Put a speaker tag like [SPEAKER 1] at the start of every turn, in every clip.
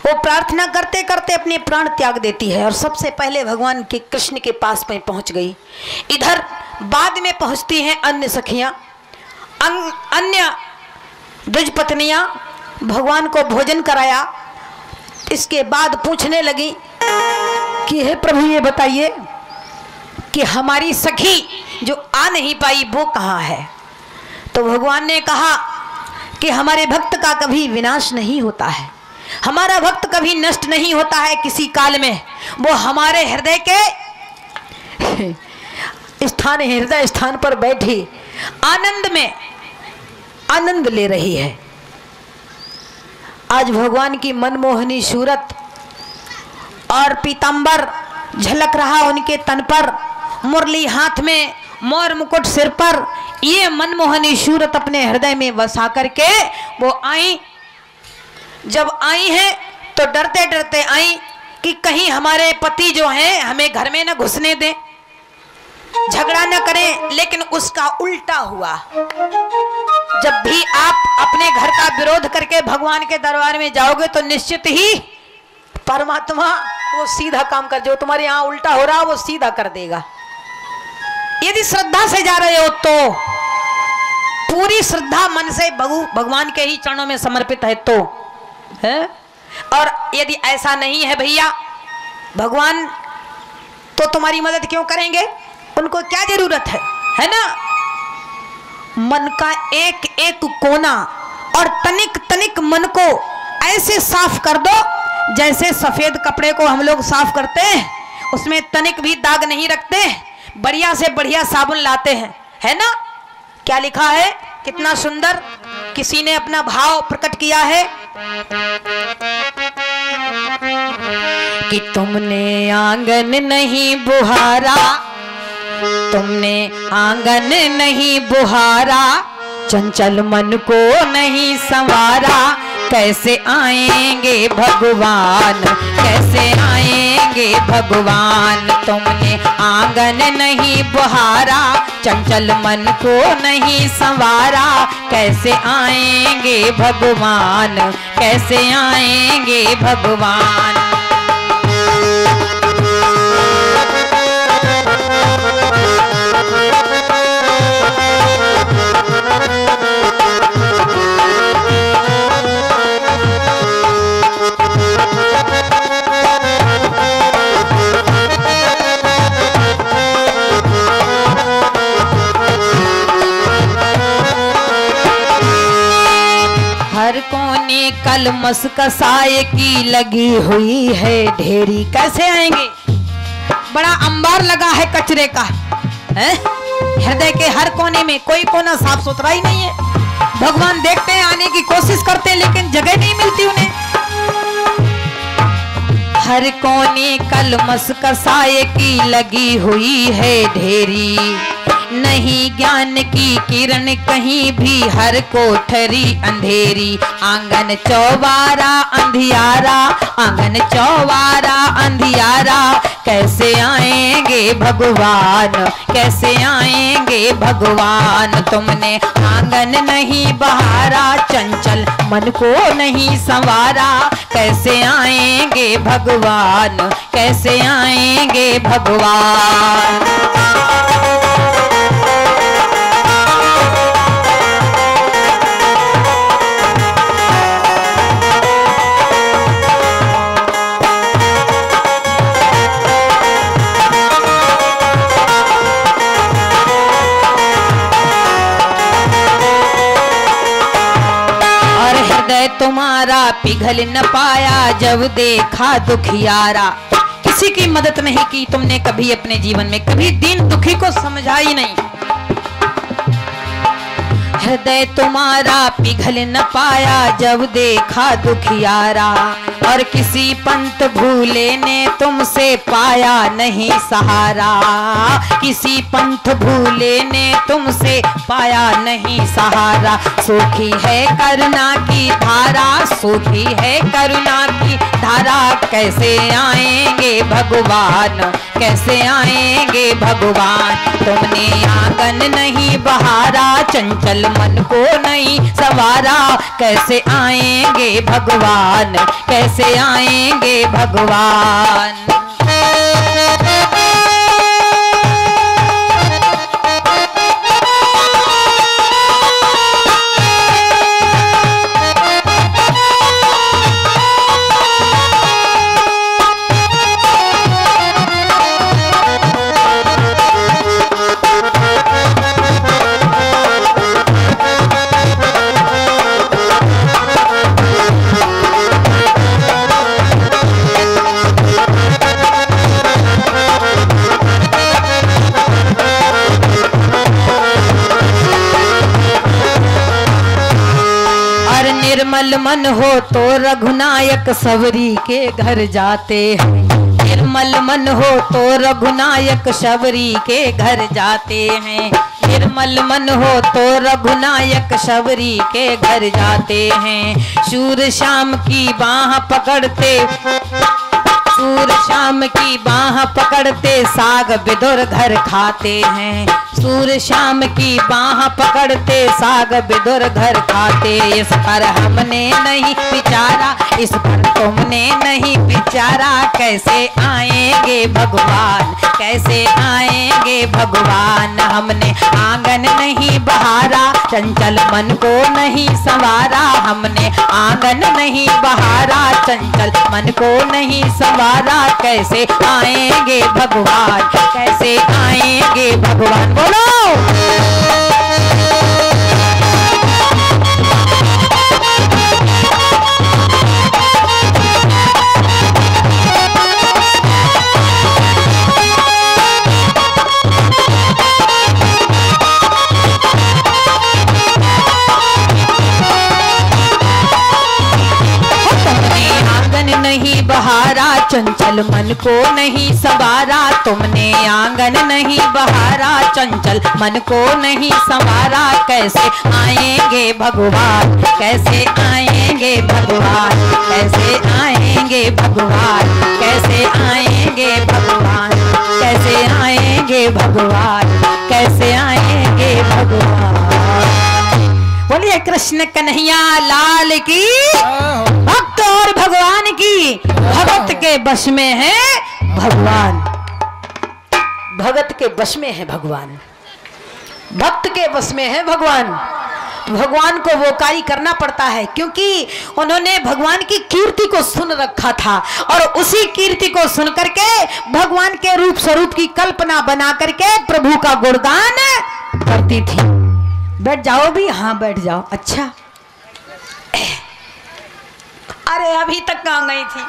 [SPEAKER 1] वो प्रार्थना करते करते अपने प्राण त्याग देती है और सबसे पहले भगवान के कृष्ण के पास में पहुंच गई। इधर बाद में पहुंचती हैं अन्य सखियां, अन्य द्विज पत्नियां, भगवान को भोजन कराया। इसके बाद पूछने लगी कि हे प्रभु ये बताइए कि हमारी सखी जो आ नहीं पाई वो कहाँ है। तो भगवान ने कहा कि हमारे भक्त का कभी विनाश नहीं होता है, हमारा भक्त कभी नष्ट नहीं होता है किसी काल में। वो हमारे हृदय के स्थान, हृदय स्थान पर बैठी आनंद में आनंद ले रही है। आज भगवान की मनमोहनी सूरत और पीतांबर झलक रहा उनके तन पर, मुरली हाथ में, मोर मुकुट सिर पर, ये मनमोहनी सूरत अपने हृदय में बसा करके वो आई। जब आई है तो डरते डरते आई कि कहीं हमारे पति जो हैं हमें घर में न घुसने दें, झगड़ा न करें। लेकिन उसका उल्टा हुआ। जब भी आप अपने घर का विरोध करके भगवान के दरबार में जाओगे तो निश्चित ही परमात्मा वो सीधा काम कर, जो तुम्हारे यहाँ उल्टा हो रहा वो सीधा कर देगा। यदि श्रद्धा से जा रहे हो तो पूरी श्रद्धा मन से भगवान के ही चरणों में समर्पित है तो है। और यदि ऐसा नहीं है भैया, भगवान तो तुम्हारी मदद क्यों करेंगे, उनको क्या जरूरत है ना। मन का एक एक कोना और तनिक तनिक मन को ऐसे साफ कर दो जैसे सफेद कपड़े को हम लोग साफ करते हैं, उसमें तनिक भी दाग नहीं रखते, बढ़िया से बढ़िया साबुन लाते हैं, है ना। क्या लिखा है, कितना सुंदर किसी ने अपना भाव प्रकट किया है कि तुमने आंगन नहीं बुहारा, तुमने आंगन नहीं बुहारा, चंचल मन को नहीं संवारा, कैसे आएंगे भगवान, कैसे आएंगे भगवान। तुमने आंगन नहीं बुहारा, चंचल मन को नहीं संवारा, कैसे आएंगे भगवान, कैसे आएंगे भगवान। हर कोने कलमस कसाए की लगी हुई है ढेरी, कैसे आएंगे। बड़ा अंबार लगा है कचरे का है हृदय के हर कोने में, कोई कोना साफ सुथरा ही नहीं है। भगवान देखते हैं, आने की कोशिश करते हैं, लेकिन जगह नहीं मिलती उन्हें। हर कोने कलमस कसाए की लगी हुई है ढेरी, नहीं ज्ञान की किरण कहीं भी, हर कोठरी अंधेरी। आंगन चौबारा अंधियारा, आंगन चौबारा अंधियारा, कैसे आएंगे भगवान, कैसे आएंगे भगवान। तुमने आंगन नहीं बहारा, चंचल मन को नहीं संवारा, कैसे आएंगे भगवान, कैसे आएंगे भगवान। तुम्हारा पिघल न पाया जब देखा दुखियारा। किसी की मदद नहीं की तुमने कभी अपने जीवन में, कभी दीन दुखी को समझा ही नहीं। हृदय तुम्हारा पिघल न पाया जब देखा दुखियारा, और किसी पंत भूले ने तुमसे पाया नहीं सहारा। किसी पंथ भूले ने तुमसे पाया नहीं सहारा। सूखी है करुणा की धारा, सूखी है करुणा की धारा, कैसे आएंगे भगवान, कैसे आएंगे भगवान। तुमने आंगन नहीं बहारा, चंचल मन को नहीं सवारा, कैसे आएंगे भगवान, कैसे कैसे आएंगे भगवान। निर्मल मन हो तो रघुनायक सबरी के घर जाते हैं। निर्मल मन हो तो रघुनायक सबरी के घर जाते हैं। निर्मल मन हो तो रघुनायक सबरी के घर जाते हैं। शूर श्याम की बाह पकड़ते, सूर श्याम की बाह पकड़ते साग बिदुर घर खाते हैं। सूर श्याम की बाह पकड़ते साग बिदुर घर खाते। इस पर हमने नहीं विचारा, इस पर तुमने नहीं विचारा, कैसे आएंगे भगवान, कैसे आएंगे भगवान। हमने आंगन नहीं बहारा, चंचल मन को नहीं संवारा। हमने आंगन नहीं बहारा, चंचल मन को नहीं संवारा, कैसे आएंगे भगवान, कैसे आएंगे भगवान। बोलो नहीं बहारा, चंचल मन को नहीं संवारा। तुमने आंगन नहीं बहारा, चंचल मन को नहीं संवारा, कैसे आएंगे भगवान, कैसे आएंगे भगवान, कैसे आएंगे भगवान, कैसे आएंगे भगवान, कैसे आएंगे भगवान, कैसे आएंगे भगवान। बोलिए कृष्ण कन्हैया लाल की। भक्त और भगवान की, भगत के वश में है भगवान, भगत के वश में है भगवान, भक्त के वश में है भगवान। भगवान को वो कार्य करना पड़ता है, क्योंकि उन्होंने भगवान की कीर्ति को सुन रखा था और उसी कीर्ति को सुन करके भगवान के रूप स्वरूप की कल्पना बना करके प्रभु का गुणगान करती थी। बैठ जाओ भी, हाँ बैठ जाओ। अच्छा, अरे अभी तक कहाँ गई थी?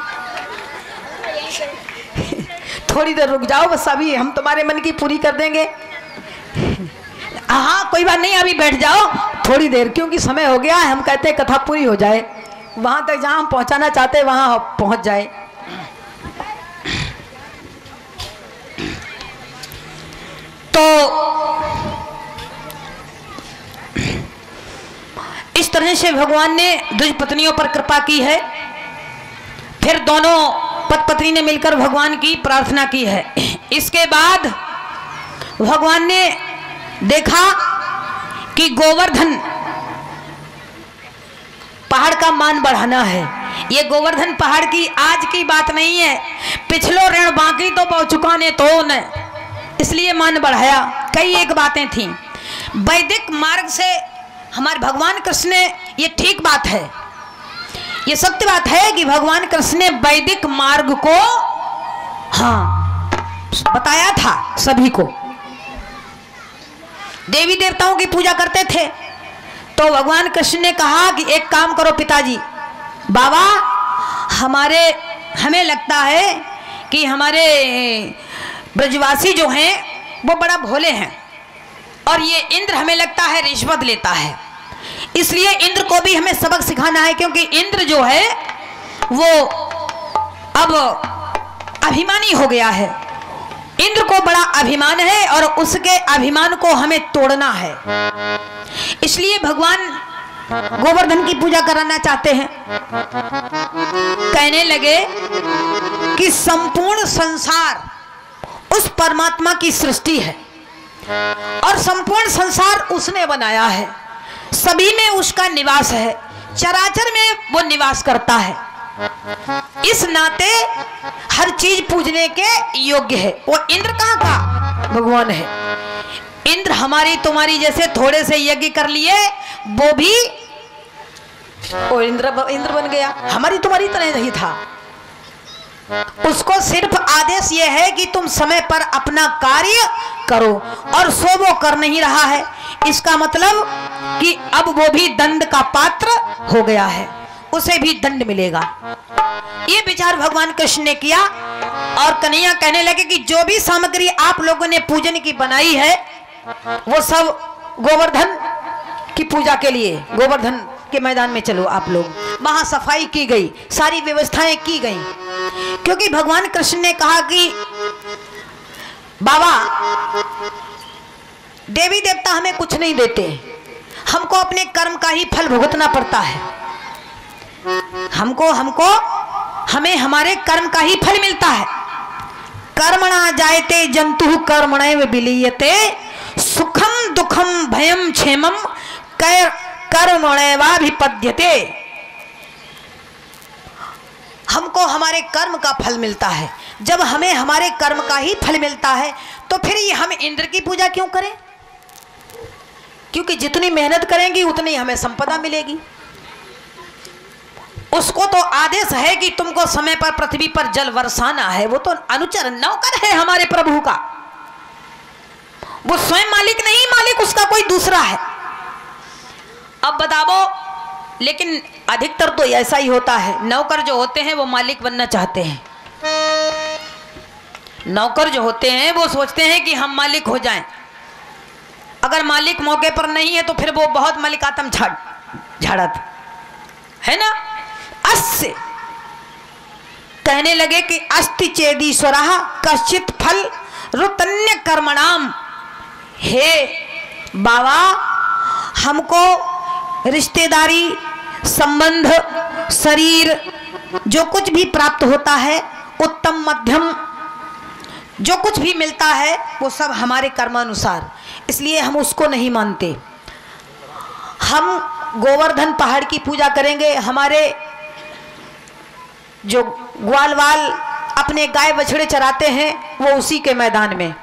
[SPEAKER 1] थोड़ी देर रुक जाओ बस, अभी हम तुम्हारे मन की पूरी कर देंगे। हाँ कोई बात नहीं, अभी बैठ जाओ थोड़ी देर, क्योंकि समय हो गया है। हम कहते हैं कथा पूरी हो जाए, वहां तक जहां हम पहुंचाना चाहते हैं वहां पहुंच जाए। तो इस तरह से भगवान ने द्विज पत्नियों पर कृपा की है। फिर दोनों पति पत्नी ने मिलकर भगवान की प्रार्थना की है। इसके बाद भगवान ने देखा कि गोवर्धन पहाड़ का मान बढ़ाना है। ये गोवर्धन पहाड़ की आज की बात नहीं है, पिछलो ऋण बाकी तो पहुंच चुका ने तो न, इसलिए मान बढ़ाया। कई एक बातें थी वैदिक मार्ग से हमारे भगवान कृष्ण ने, ये ठीक बात है, ये सत्य बात है कि भगवान कृष्ण ने वैदिक मार्ग को हाँ बताया था सभी को। देवी देवताओं की पूजा करते थे तो भगवान कृष्ण ने कहा कि एक काम करो पिताजी, बाबा हमें लगता है कि हमारे ब्रजवासी जो हैं वो बड़ा भोले हैं और ये इंद्र हमें लगता है रिश्वत लेता है, इसलिए इंद्र को भी हमें सबक सिखाना है, क्योंकि इंद्र जो है वो अब अभिमानी हो गया है। इंद्र को बड़ा अभिमान है और उसके अभिमान को हमें तोड़ना है, इसलिए भगवान गोवर्धन की पूजा कराना चाहते हैं। कहने लगे कि संपूर्ण संसार उस परमात्मा की सृष्टि है और संपूर्ण संसार उसने बनाया है, सभी में उसका निवास है, चराचर में वो निवास करता है। इस नाते हर चीज पूजने के योग्य है। वो इंद्र कहाँ का भगवान है। इंद्र हमारी तुम्हारी जैसे थोड़े से यज्ञ कर लिए, वो भी वो इंद्र बन गया, हमारी तुम्हारी तरह ही था। उसको सिर्फ आदेश यह है कि तुम समय पर अपना कार्य करो, और सो वो कर नहीं रहा है। इसका मतलब कि अब वो भी दंड का पात्र हो गया है, उसे भी दंड मिलेगा। ये विचार भगवान कृष्ण ने किया और कन्हैया कहने लगे कि जो भी सामग्री आप लोगों ने पूजन की बनाई है वो सब गोवर्धन की पूजा के लिए गोवर्धन के मैदान में चलो आप लोग। वहां सफाई की गई, सारी व्यवस्थाएं की गई, क्योंकि भगवान कृष्ण ने कहा कि बाबा देवी देवता हमें कुछ नहीं देते, हमको अपने कर्म का ही फल भुगतना पड़ता है। हमें हमारे कर्म का ही फल मिलता है। कर्मणा जायते जंतु कर्मणैव विलीयते, सुखम दुखम भयम क्षेमम कर्मणैवाभिपद्यते। हमको हमारे कर्म का फल मिलता है। जब हमें हमारे कर्म का ही फल मिलता है तो फिर ये हम इंद्र की पूजा क्यों करें? क्योंकि जितनी मेहनत करेंगी उतनी हमें संपदा मिलेगी। उसको तो आदेश है कि तुमको समय पर पृथ्वी पर जल बरसाना है। वो तो अनुचर नौकर है हमारे प्रभु का, वो स्वयं मालिक नहीं, मालिक उसका कोई दूसरा है। अब बताओ, लेकिन अधिकतर तो ऐसा ही होता है, नौकर जो होते हैं वो मालिक बनना चाहते हैं। नौकर जो होते हैं वो सोचते हैं कि हम मालिक हो जाएं। अगर मालिक मौके पर नहीं है तो फिर वो बहुत मलिकातम झाड़त है ना। अस्य कहने लगे कि अस्ति चेदीश्वरः कश्चित फल रुतन्य कर्मणाम। हे बाबा, हमको रिश्तेदारी, संबंध, शरीर जो कुछ भी प्राप्त होता है, उत्तम मध्यम जो कुछ भी मिलता है वो सब हमारे कर्मानुसार, इसलिए हम उसको नहीं मानते। हम गोवर्धन पहाड़ की पूजा करेंगे। हमारे जो ग्वाल वाल अपने गाय बछड़े चराते हैं वो उसी के मैदान में,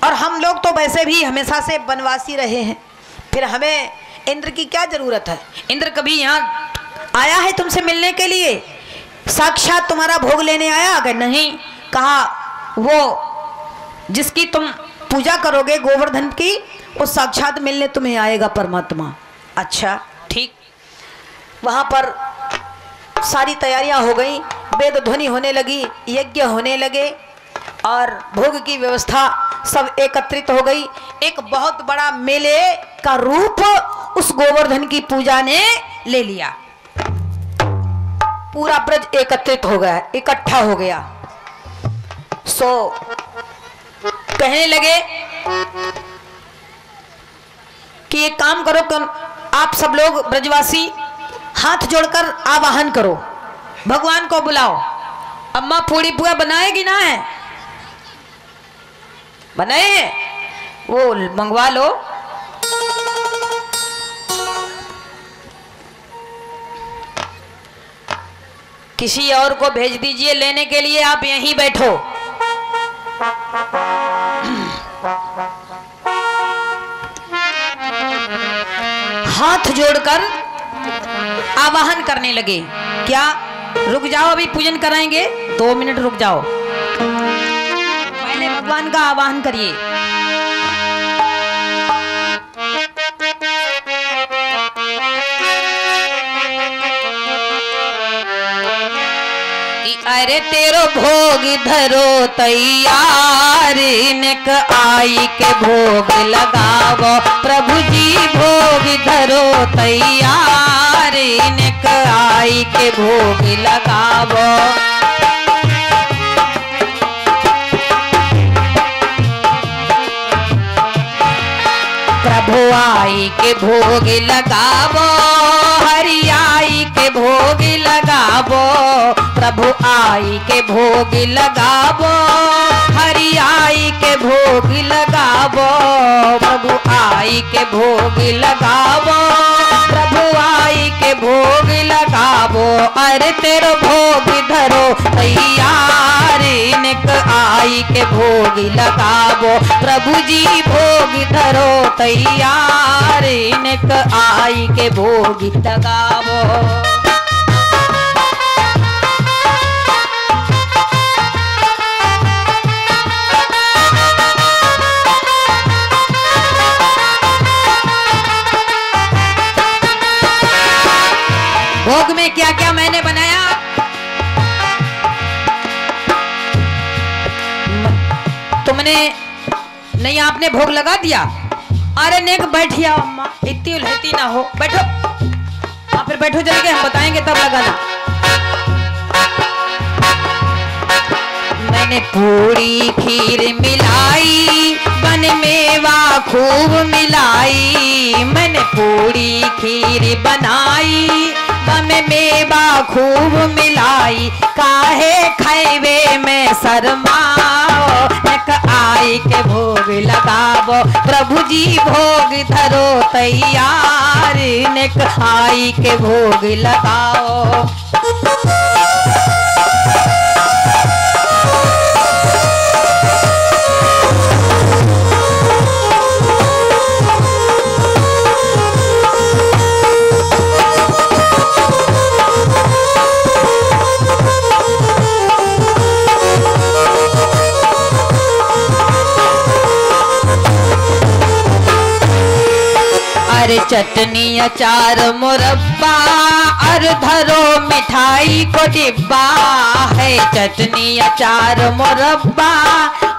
[SPEAKER 1] और हम लोग तो वैसे भी हमेशा से वनवासी रहे हैं, फिर हमें इंद्र की क्या जरूरत है। इंद्र कभी यहाँ आया है तुमसे मिलने के लिए? साक्षात तुम्हारा भोग लेने आया? अगर नहीं, कहा वो जिसकी तुम पूजा करोगे गोवर्धन की, वो साक्षात मिलने तुम्हें आएगा परमात्मा। अच्छा ठीक। वहाँ पर सारी तैयारियां हो गई, वेद ध्वनि होने लगी, यज्ञ होने लगे और भोग की व्यवस्था सब एकत्रित हो गई। एक बहुत बड़ा मेले का रूप उस गोवर्धन की पूजा ने ले लिया। पूरा ब्रज एकत्रित हो गया, इकट्ठा हो गया। सो कहने लगे कि एक काम करो, आप सब लोग ब्रजवासी हाथ जोड़कर आवाहन करो, भगवान को बुलाओ। अम्मा पूड़ी पुआ बनाएगी ना? है बनाए हैं, वो मंगवा लो। किसी और को भेज दीजिए लेने के लिए, आप यहीं बैठो। हाथ जोड़कर आवाहन करने लगे। क्या रुक जाओ, अभी पूजन कराएंगे, 2 मिनट रुक जाओ, पहले भगवान का आवाहन करिए। अरे तेरो भोग धरो तैयार, निक आई के भोग लगावो, प्रभु जी भोग धरो तैयार, निक आई के भोग लगावो। प्रभु आई के भोग लगावो, हरि आई के भोग लगावो, प्रभु आई के भोग लगावो, हरि आई के भोग लगावो, प्रभु आई के भोग लगावो, प्रभु आई के भोग लगावो। अरे तेरो भोग धरो तैयार, निक आई के भोग लगावो, प्रभु जी भोग धरो तैयार, निक आई के भोग लगावो। भोग में क्या क्या मैंने बनाया? तुमने नहीं, आपने भोग लगा दिया। अरे नेक बैठिया अम्मा, इतनी उलहती ना हो, बैठो। हाँ फिर बैठो, जल्दी हम बताएंगे तब लगाना। मैंने पूरी खीर मिलाई, बन मेवा खूब मिलाई, मैंने पूरी खीर बनाई, बन मेवा खूब मिलाई, काहे खैवे में शर्माओ, नक आई के भोग लगावो, प्रभु जी भोग धरो तैयार, नक आई के भोग लगाओ। अरे चटनी अचार मुरब्बा, और धरो मिठाई को डिब्बा है, चटनी अचार मुरब्बा,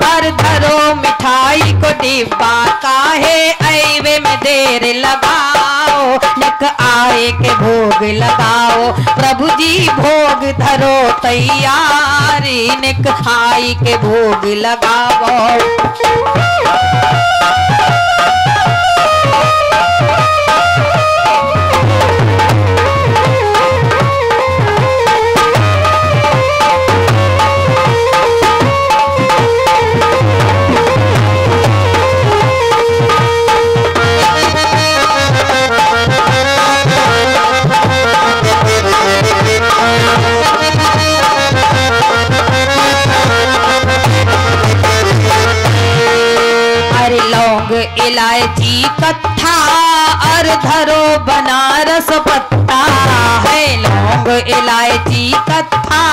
[SPEAKER 1] और धरो मिठाई को डिब्बा, काहे ऐवे में देर लगाओ, नक आए के भोग लगाओ, प्रभु जी भोग धरो तैयार, नक आई के भोग लगाओ। इलायची कत्था, और धरो बनारस पत्ता है, लौंग इलायची कत्था,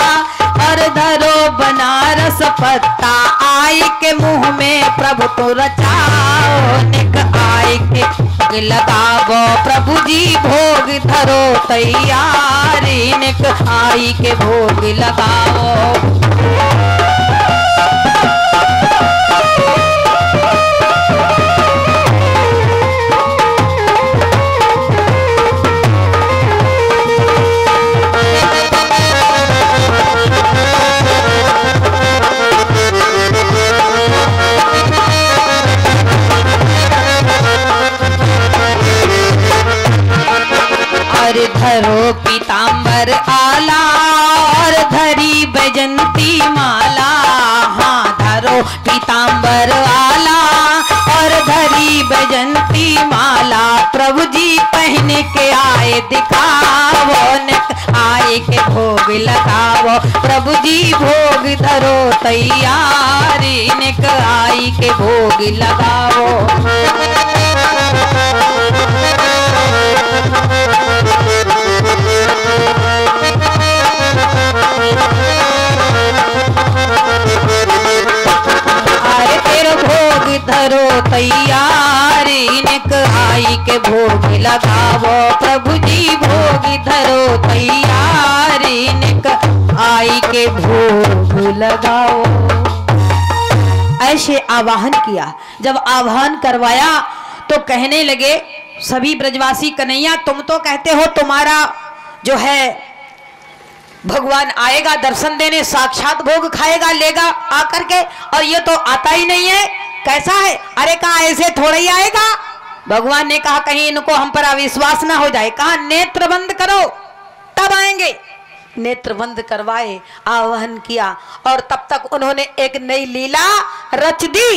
[SPEAKER 1] और धरो बनारस पत्ता, आई के मुंह में प्रभु तो रचाओ, निक आई के भोग लगावो, प्रभु जी भोग धरो तैयार, निक आई के भोग लगाओ। धरो पीतांबर आला, और धरी बैजंती माला, हाँ धरो पीतांबर आला, और धरी बैजंती माला, प्रभु जी पहन के आए दिखावो, नक आए के भोग लगावो, प्रभु जी भोग धरो तैयार, नक आई के भोग लगावो। अरे तेरो भोग धरो तैयार, निक आई के भोग लगावो, प्रभु जी भोग धरो तैयार, निक आई के भोग लगाओ। ऐसे आवाहन किया। जब आवाहन करवाया तो कहने लगे सभी ब्रजवासी, कन्हैया तुम तो कहते हो तुम्हारा जो है भगवान आएगा दर्शन देने, साक्षात भोग खाएगा लेगा आकर के, और ये तो आता ही नहीं है, कैसा है? अरे कहा ऐसे थोड़ा ही आएगा। भगवान ने कहा कहीं इनको हम पर अविश्वास ना हो जाए, कहा नेत्र बंद करो तब आएंगे। नेत्र बंद करवाए, आवाहन किया और तब तक उन्होंने एक नई लीला रच दी।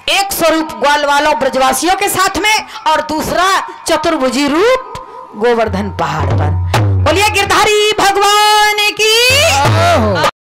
[SPEAKER 1] एक स्वरूप ग्वाल वालों ब्रजवासियों के साथ में और दूसरा चतुर्भुजी रूप गोवर्धन पहाड़ पर। बोलिए गिरधारी भगवान